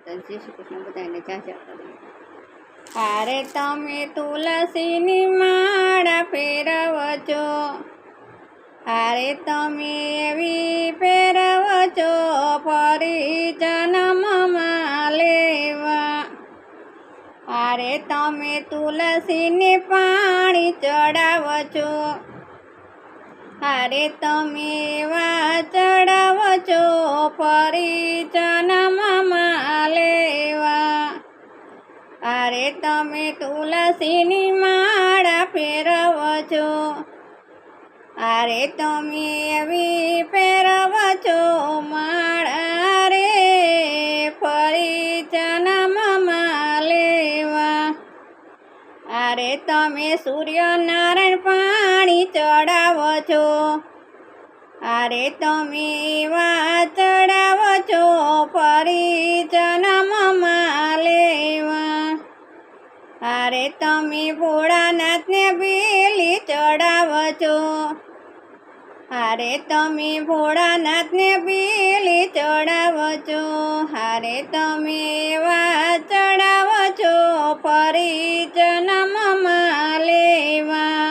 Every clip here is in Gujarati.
માતા જય શ્રી કૃષ્ણ બધાને જાજા કરી. અરે તમે તુલસીની માળા ફેરવજો, અરે તમે એવી ફેરવજો ફરી જન્મમાં લેવા. અરે તમે તુલસીને પાણી ચડાવજો, અરે તમે એવા ચડાવજો ફરી જન્મમાં લેવા. અરે તમે તુલસીની માળા ફેરવજો, અરે તમે એવી ફેરવજો માળા રે ફરી જન્મમાં લેવા. અરે તમે સૂર્યનારાયણ પાણી ચડાવજો, અરે તમે એવા ચડાવજો ફરી જન્મમાં લેવા. અરે તમે ભોળાનાથને બેલી ચડાવજો, અરે તમે ભોળાનાથને બેલી ચડાવજો, અરે તમે એવા ચડાવજો ફરી જન્મમાં લેવા.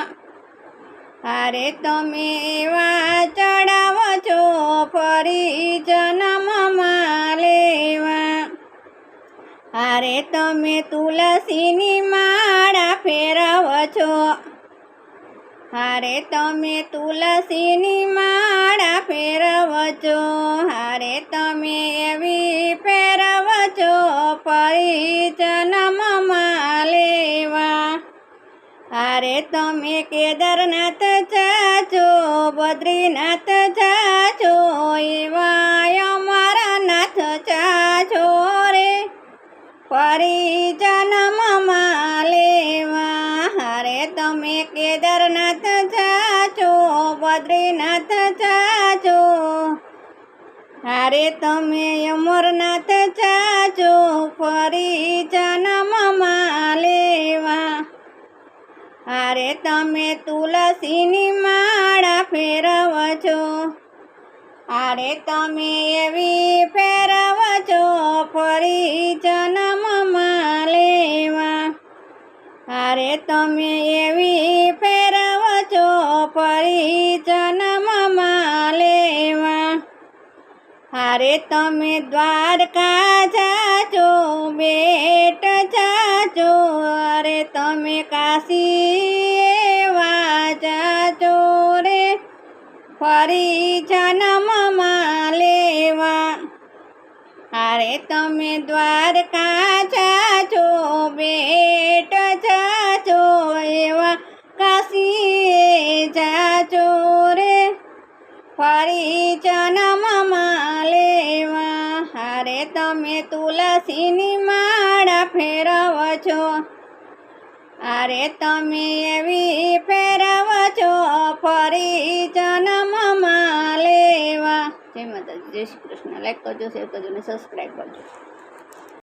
અરે તમે એવા ચડાવજો ફરી જન્મમાં લેવા. અરે તમે તુલસીની માળા ફેરવજો, અરે તમે તુલસીની માળા ફેરવજો, અરે તમે એવી ફેરવજો ફરી જન્મમાં લેવા. અરે તમે કેદારનાથ જાજો, બદ્રીનાથ જાજો, એવા અમરનાથ જાજો રે ફરી જન્મમાં લેવા. અરે તમે કેદારનાથ જાજો, બદ્રીનાથ જાજો, અરે તમે અમરનાથ જાજો ફરી જન્મમાં લેવા. અરે તમે તુલસીની માળા ફેરવજો, અરે તમે એવી ફેરવજો ફરી જન્મમાં લેવા. અરે તમે એવી ફેરવજો ફરી જન્મમાં લેવા. અરે તમે દ્વારકા જાજો, બેટ જાજો, અરે તમે કાશી એવા જાજો રે ફરી જન્મમાં લેવા. અરે તમે દ્વારકા જાજો, બેટ જાજો, એવા કાશી જાજો રે ફરી જન્મમાં લેવા. અરે તમે તુલસીની માળા ફેરવજો, અરે તમે એવી ફેરવજો ફરી જન્મમાં લેવા. જય માતાજી, જય શ્રી કૃષ્ણ. લાઈક કરજો, શેર કરજો અને સબસ્ક્રાઈબ કરજો.